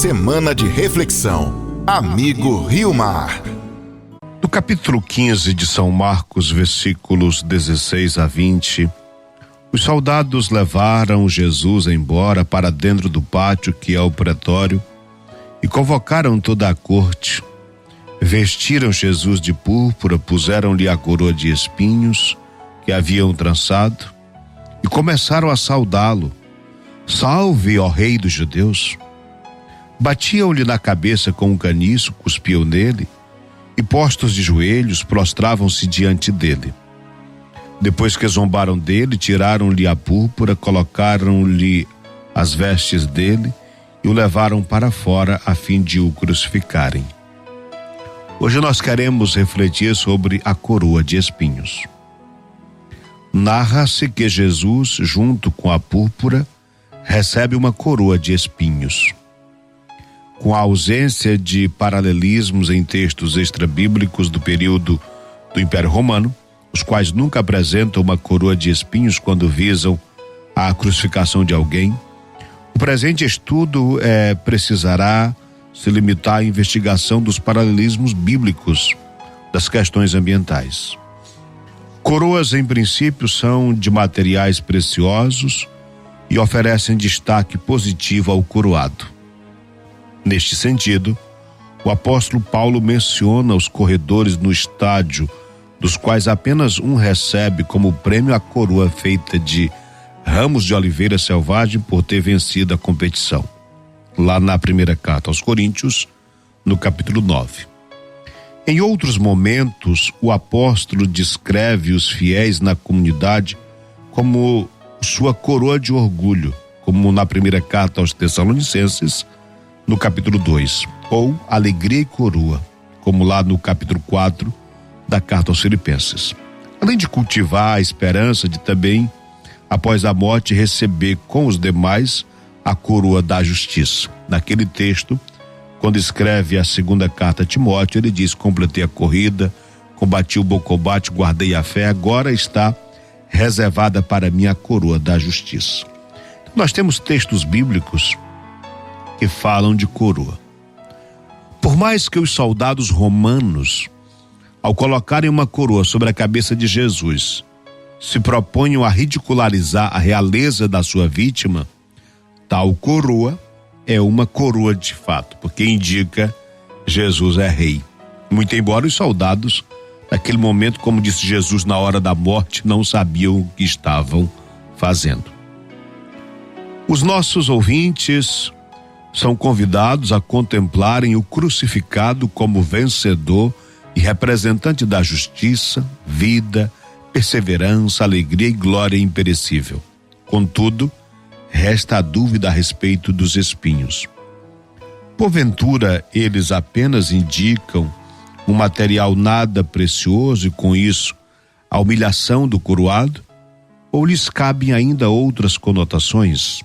Semana de reflexão. Amigo Rio Mar. No capítulo 15 de São Marcos, versículos 16 a 20, os soldados levaram Jesus embora para dentro do pátio, que é o pretório, e convocaram toda a corte. Vestiram Jesus de púrpura, puseram-lhe a coroa de espinhos que haviam trançado e começaram a saudá-lo. Salve, ó Rei dos Judeus! Batiam-lhe na cabeça com um caniço, cuspiam nele e, postos de joelhos, prostravam-se diante dele. Depois que zombaram dele, tiraram-lhe a púrpura, colocaram-lhe as vestes dele e o levaram para fora a fim de o crucificarem. Hoje nós queremos refletir sobre a coroa de espinhos. Narra-se que Jesus, junto com a púrpura, recebe uma coroa de espinhos. Com a ausência de paralelismos em textos extrabíblicos do período do Império Romano, os quais nunca apresentam uma coroa de espinhos quando visam a crucificação de alguém, o presente estudo precisará se limitar à investigação dos paralelismos bíblicos das questões ambientais. Coroas, em princípio, são de materiais preciosos e oferecem destaque positivo ao coroado. Neste sentido, o apóstolo Paulo menciona os corredores no estádio, dos quais apenas um recebe como prêmio a coroa feita de ramos de oliveira selvagem por ter vencido a competição. Lá na primeira carta aos Coríntios, no capítulo 9. Em outros momentos, o apóstolo descreve os fiéis na comunidade como sua coroa de orgulho, como na primeira carta aos Tessalonicenses, no capítulo 2, ou alegria e coroa, como lá no capítulo 4 da carta aos Filipenses. Além de cultivar a esperança de também, após a morte, receber com os demais a coroa da justiça. Naquele texto, quando escreve a segunda carta a Timóteo, ele diz: completei a corrida, combati o bom combate, guardei a fé, agora está reservada para mim a coroa da justiça. Então, nós temos textos bíblicos que falam de coroa. Por mais que os soldados romanos, ao colocarem uma coroa sobre a cabeça de Jesus, se proponham a ridicularizar a realeza da sua vítima, tal coroa é uma coroa de fato, porque indica Jesus é rei. Muito embora os soldados, naquele momento, como disse Jesus na hora da morte, não sabiam o que estavam fazendo. Os nossos ouvintes são convidados a contemplarem o crucificado como vencedor e representante da justiça, vida, perseverança, alegria e glória imperecível. Contudo, resta a dúvida a respeito dos espinhos. Porventura, eles apenas indicam um material nada precioso e, com isso, a humilhação do coroado? Ou lhes cabem ainda outras conotações?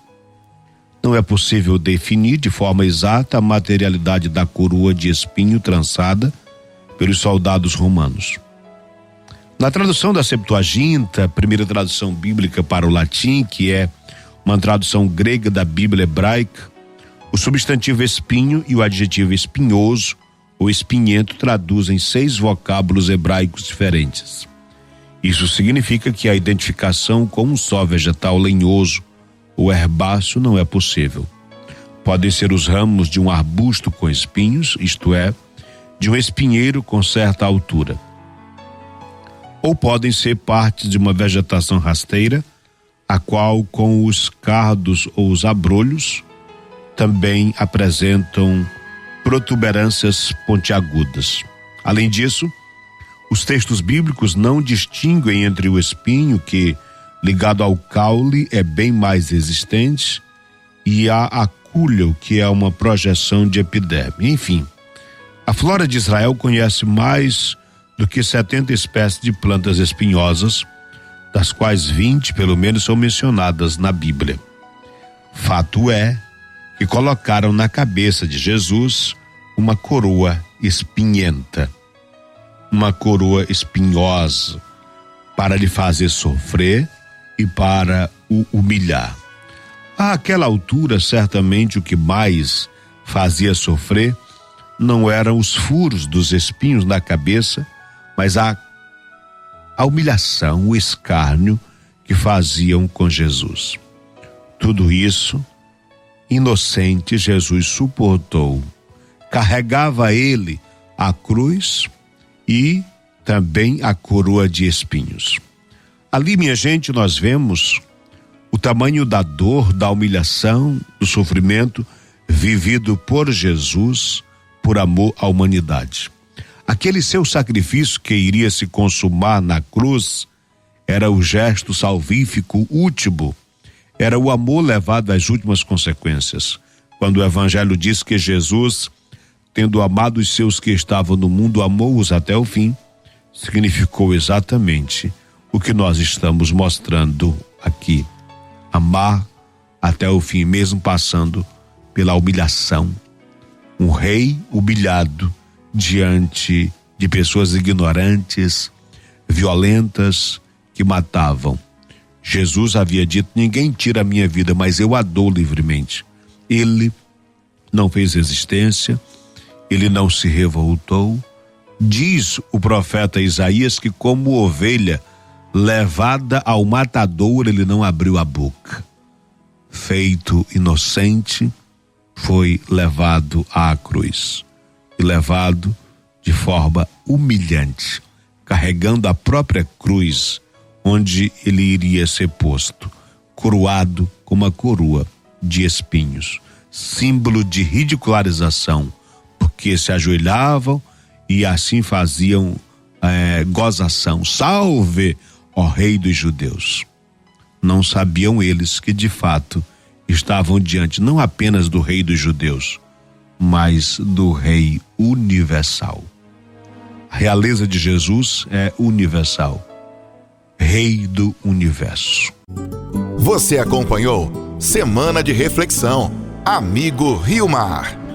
Não é possível definir de forma exata a materialidade da coroa de espinho trançada pelos soldados romanos. Na tradução da Septuaginta, primeira tradução bíblica para o latim, que é uma tradução grega da Bíblia hebraica, o substantivo espinho e o adjetivo espinhoso ou espinhento traduzem 6 vocábulos hebraicos diferentes. Isso significa que a identificação com um só vegetal lenhoso ou herbáceo não é possível. Podem ser os ramos de um arbusto com espinhos, isto é, de um espinheiro com certa altura. Ou podem ser partes de uma vegetação rasteira, a qual, com os cardos ou os abrolhos, também apresentam protuberâncias pontiagudas. Além disso, os textos bíblicos não distinguem entre o espinho, que, ligado ao caule, é bem mais resistente, e a acúleo, que é uma projeção de epiderme. Enfim, a flora de Israel conhece mais do que 70 espécies de plantas espinhosas, das quais 20, pelo menos, são mencionadas na Bíblia. Fato é que colocaram na cabeça de Jesus uma coroa espinhenta, uma coroa espinhosa, para lhe fazer sofrer e para o humilhar. Àquela altura, certamente o que mais fazia sofrer não eram os furos dos espinhos na cabeça, mas a humilhação, o escárnio que faziam com Jesus. Tudo isso, inocente, Jesus suportou. Carregava ele a cruz e também a coroa de espinhos. Ali, minha gente, nós vemos o tamanho da dor, da humilhação, do sofrimento vivido por Jesus por amor à humanidade. Aquele seu sacrifício que iria se consumar na cruz era o gesto salvífico último, era o amor levado às últimas consequências. Quando o Evangelho diz que Jesus, tendo amado os seus que estavam no mundo, amou-os até o fim, significou exatamente o que nós estamos mostrando aqui. Amar até o fim, mesmo passando pela humilhação. Um rei humilhado diante de pessoas ignorantes, violentas, que matavam. Jesus havia dito: ninguém tira a minha vida, mas eu a dou livremente. Ele não fez resistência, ele não se revoltou. Diz o profeta Isaías que, como ovelha levada ao matadouro, ele não abriu a boca. Feito inocente, foi levado à cruz e levado de forma humilhante, carregando a própria cruz onde ele iria ser posto, coroado com uma coroa de espinhos, símbolo de ridicularização, porque se ajoelhavam e assim faziam gozação: salve, ó Rei dos Judeus. Não sabiam eles que de fato estavam diante não apenas do Rei dos Judeus, mas do Rei universal. A realeza de Jesus é universal, Rei do universo. Você acompanhou Semana de Reflexão, Amigo Rio Mar.